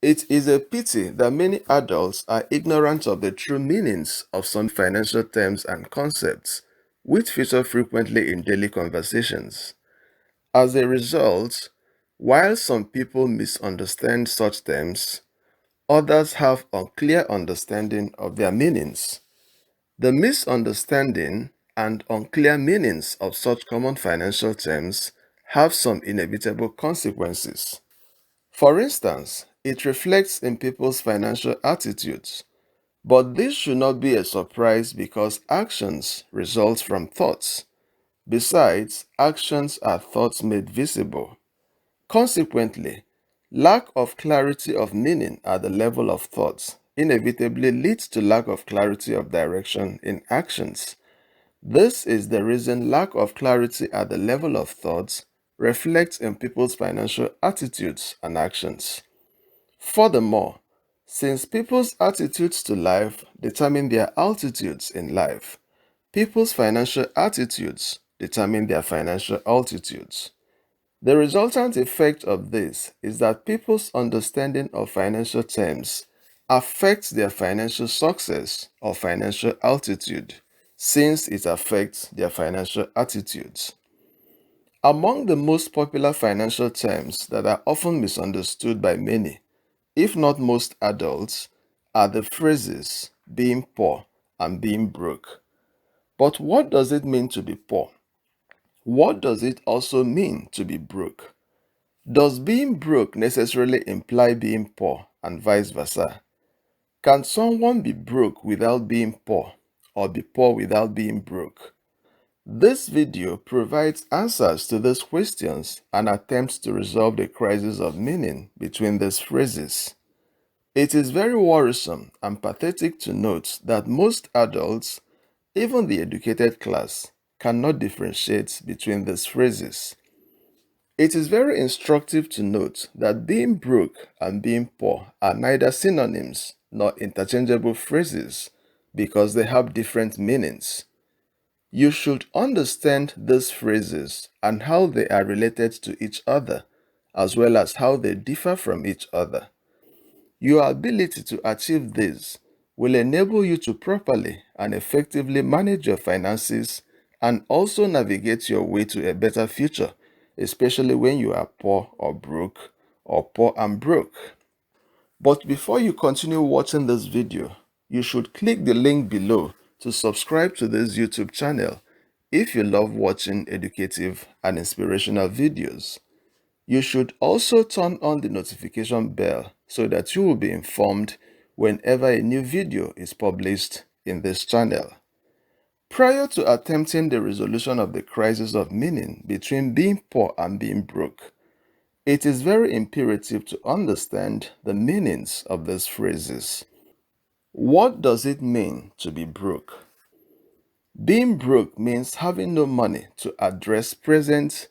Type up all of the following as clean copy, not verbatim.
It is a pity that many adults are ignorant of the true meanings of some financial terms and concepts, which feature frequently in daily conversations. As a result, while some people misunderstand such terms, others have unclear understanding of their meanings. The misunderstanding and unclear meanings of such common financial terms have some inevitable consequences. For instance, it reflects in people's financial attitudes, but this should not be a surprise because actions result from thoughts. Besides, actions are thoughts made visible. Consequently, lack of clarity of meaning at the level of thoughts inevitably leads to lack of clarity of direction in actions. This is the reason lack of clarity at the level of thoughts reflects in people's financial attitudes and actions. Furthermore, since people's attitudes to life determine their altitudes in life, people's financial attitudes determine their financial altitudes. The resultant effect of this is that people's understanding of financial terms affects their financial success or financial altitude, since it affects their financial attitudes. Among the most popular financial terms that are often misunderstood by many, if not most adults, are the phrases being poor and being broke. But what does it mean to be poor? What does it also mean to be broke? Does being broke necessarily imply being poor and vice versa? Can someone be broke without being poor or be poor without being broke? This video provides answers to these questions and attempts to resolve the crisis of meaning between these phrases. It is very worrisome and pathetic to note that most adults, even the educated class, cannot differentiate between these phrases. It is very instructive to note that being broke and being poor are neither synonyms nor interchangeable phrases because they have different meanings. You should understand these phrases and how they are related to each other, as well as how they differ from each other. Your ability to achieve this will enable you to properly and effectively manage your finances and also navigate your way to a better future, especially when you are poor or poor and broke. But before you continue watching this video, you should click the link below to subscribe to this YouTube channel if you love watching educative and inspirational videos. You should also turn on the notification bell so that you will be informed whenever a new video is published in this channel. Prior to attempting the resolution of the crisis of meaning between being poor and being broke, it is very imperative to understand the meanings of these phrases. What does it mean to be broke? Being broke means having no money to address present,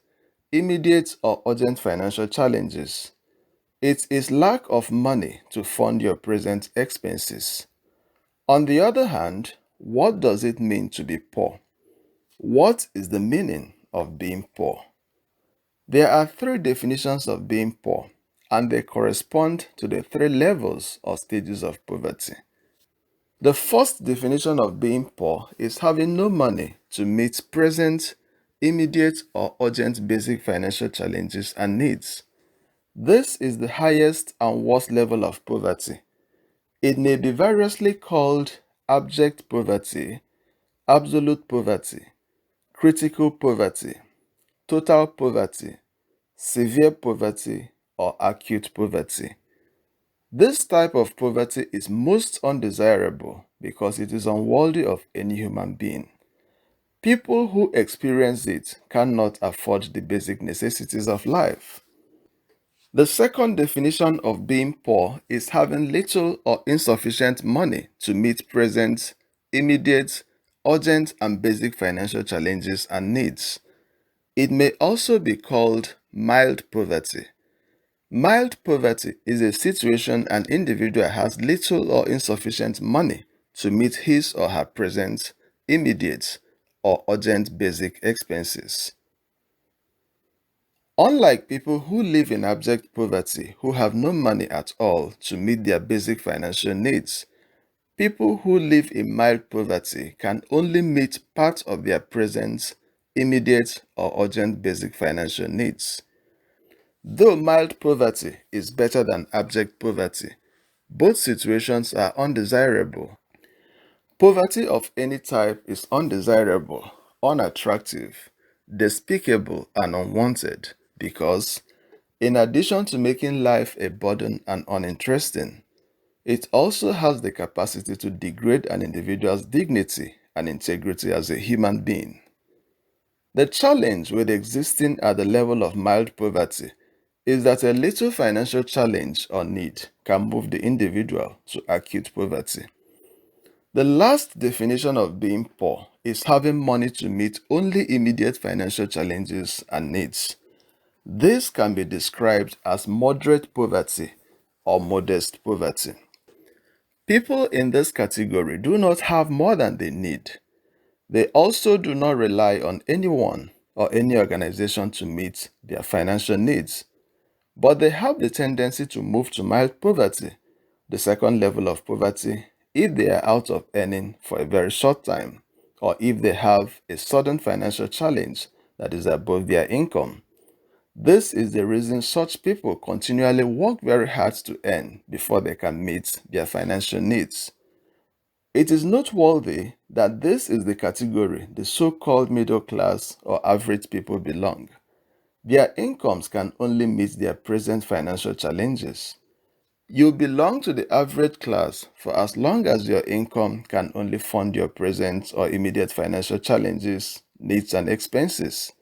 immediate, or urgent financial challenges. It is lack of money to fund your present expenses. On the other hand, what does it mean to be poor? What is the meaning of being poor? There are three definitions of being poor, and they correspond to the three levels or stages of poverty. The first definition of being poor is having no money to meet present, immediate, or urgent basic financial challenges and needs. This is the highest and worst level of poverty. It may be variously called abject poverty, absolute poverty, critical poverty, total poverty, severe poverty, or acute poverty. This type of poverty is most undesirable because it is unworthy of any human being. People who experience it cannot afford the basic necessities of life. The second definition of being poor is having little or insufficient money to meet present, immediate, urgent, and basic financial challenges and needs. It may also be called mild poverty. Mild poverty is a situation an individual has little or insufficient money to meet his or her present, immediate, or urgent basic expenses. Unlike people who live in abject poverty who have no money at all to meet their basic financial needs, people who live in mild poverty can only meet part of their present, immediate, or urgent basic financial needs. Though mild poverty is better than abject poverty, both situations are undesirable. Poverty of any type is undesirable, unattractive, despicable, and unwanted because, in addition to making life a burden and uninteresting, it also has the capacity to degrade an individual's dignity and integrity as a human being. The challenge with existing at the level of mild poverty is that a little financial challenge or need can move the individual to acute poverty. The last definition of being poor is having money to meet only immediate financial challenges and needs. This can be described as moderate poverty or modest poverty. People in this category do not have more than they need. They also do not rely on anyone or any organization to meet their financial needs, but they have the tendency to move to mild poverty, the second level of poverty, if they are out of earning for a very short time, or if they have a sudden financial challenge that is above their income. This is the reason such people continually work very hard to earn before they can meet their financial needs. It is noteworthy that this is the category the so-called middle class or average people belong. Their incomes can only meet their present financial challenges. You belong to the average class for as long as your income can only fund your present or immediate financial challenges, needs, and expenses.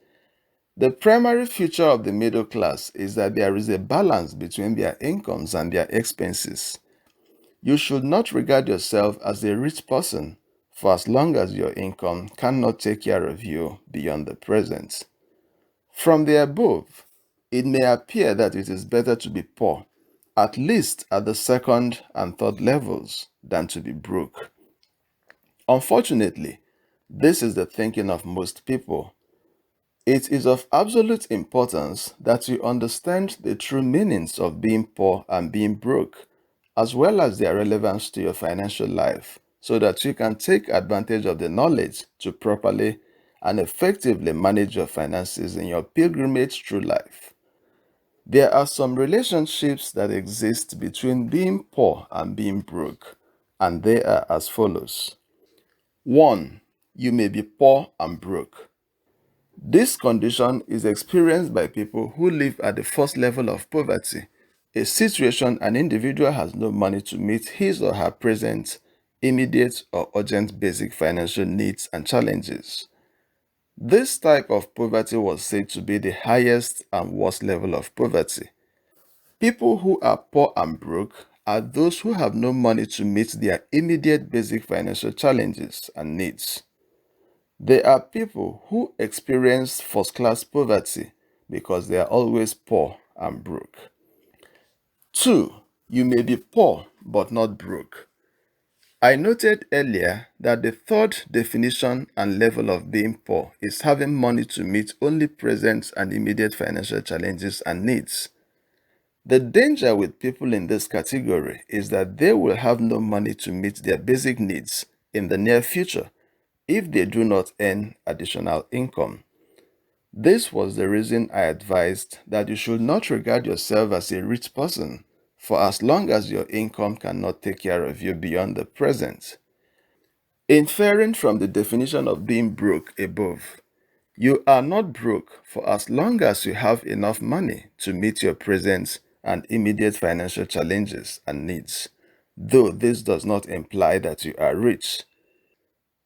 The primary feature of the middle class is that there is a balance between their incomes and their expenses. You should not regard yourself as a rich person for as long as your income cannot take care of you beyond the present. From the above, it may appear that it is better to be poor, at least at the second and third levels, than to be broke. Unfortunately, this is the thinking of most people. It is of absolute importance that you understand the true meanings of being poor and being broke, as well as their relevance to your financial life, so that you can take advantage of the knowledge to properly and effectively manage your finances in your pilgrimage through life. There are some relationships that exist between being poor and being broke, and they are as follows. 1. You may be poor and broke. This condition is experienced by people who live at the first level of poverty, a situation an individual has no money to meet his or her present, immediate, or urgent basic financial needs and challenges. This type of poverty was said to be the highest and worst level of poverty. People who are poor and broke are those who have no money to meet their immediate basic financial challenges and needs. They are people who experience first-class poverty because they are always poor and broke. 2. You may be poor but not broke. I noted earlier that the third definition and level of being poor is having money to meet only present and immediate financial challenges and needs. The danger with people in this category is that they will have no money to meet their basic needs in the near future if they do not earn additional income. This was the reason I advised that you should not regard yourself as a rich person for as long as your income cannot take care of you beyond the present. Inferring from the definition of being broke above, you are not broke for as long as you have enough money to meet your present and immediate financial challenges and needs, though this does not imply that you are rich.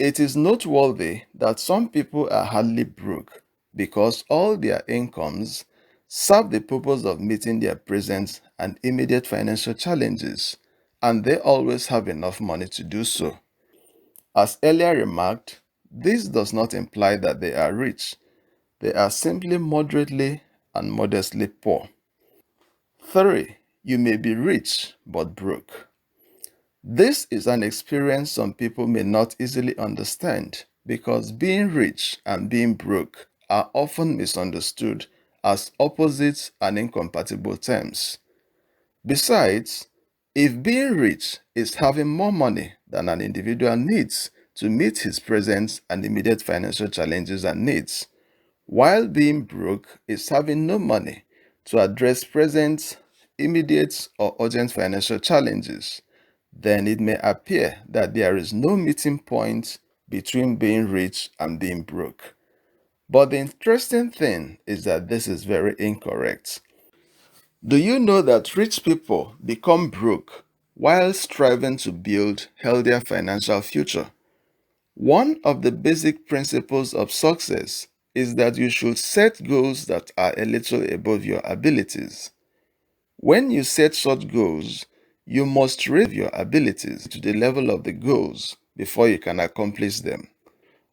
It is noteworthy that some people are hardly broke because all their incomes serve the purpose of meeting their present and immediate financial challenges, and they always have enough money to do so. As earlier remarked, this does not imply that they are rich. They are simply moderately and modestly poor. 3. You may be rich but broke. This is an experience some people may not easily understand because being rich and being broke are often misunderstood as opposite and incompatible terms. Besides, if being rich is having more money than an individual needs to meet his present and immediate financial challenges and needs, while being broke is having no money to address present, immediate, or urgent financial challenges, then it may appear that there is no meeting point between being rich and being broke. But the interesting thing is that this is very incorrect. Do you know that rich people become broke while striving to build healthier financial future? One of the basic principles of success is that you should set goals that are a little above your abilities. When you set such goals, you must raise your abilities to the level of the goals before you can accomplish them.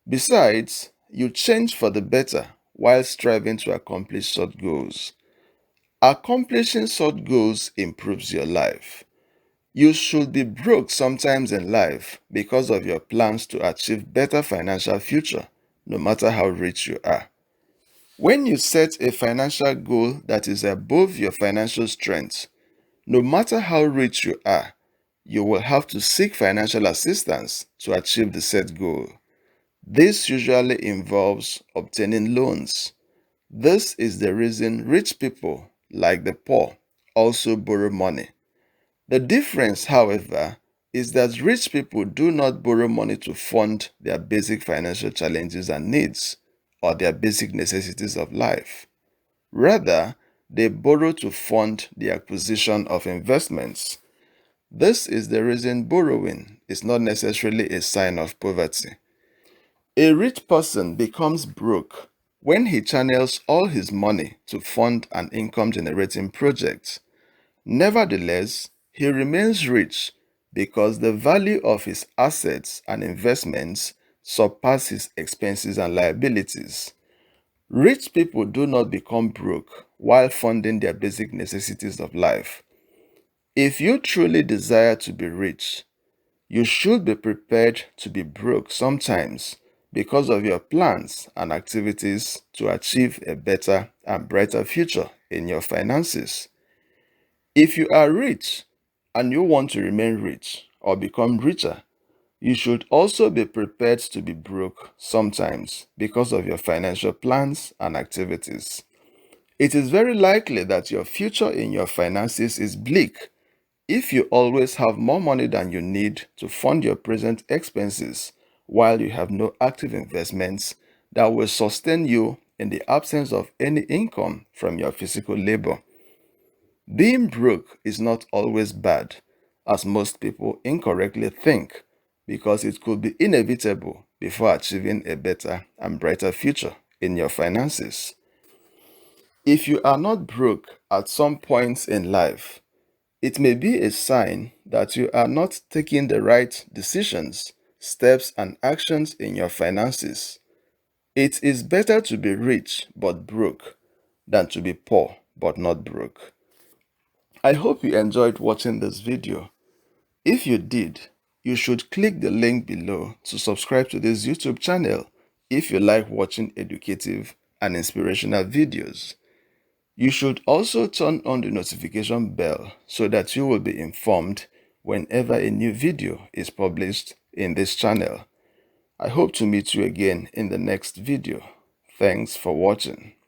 Besides, you change for the better while striving to accomplish such goals. Accomplishing such goals improves your life. You should be broke sometimes in life because of your plans to achieve better financial future, no matter how rich you are. When you set a financial goal that is above your financial strength, no matter how rich you are, you will have to seek financial assistance to achieve the set goal. This usually involves obtaining loans. This is the reason rich people, like the poor, also borrow money. The difference, however, is that rich people do not borrow money to fund their basic financial challenges and needs or their basic necessities of life. Rather, they borrow to fund the acquisition of investments. This is the reason borrowing is not necessarily a sign of poverty. A rich person becomes broke when he channels all his money to fund an income-generating project. Nevertheless, he remains rich because the value of his assets and investments surpass his expenses and liabilities. Rich people do not become broke while funding their basic necessities of life. If you truly desire to be rich, you should be prepared to be broke sometimes because of your plans and activities to achieve a better and brighter future in your finances. If you are rich and you want to remain rich or become richer, you should also be prepared to be broke sometimes because of your financial plans and activities. It is very likely that your future in your finances is bleak if you always have more money than you need to fund your present expenses while you have no active investments that will sustain you in the absence of any income from your physical labor. Being broke is not always bad, as most people incorrectly think, because it could be inevitable before achieving a better and brighter future in your finances. If you are not broke at some points in life, it may be a sign that you are not taking the right decisions, steps, and actions in your finances. It is better to be rich but broke than to be poor but not broke. I hope you enjoyed watching this video. If you did, you should click the link below to subscribe to this YouTube channel if you like watching educative and inspirational videos. You should also turn on the notification bell so that you will be informed whenever a new video is published in this channel. I hope to meet you again in the next video. Thanks for watching.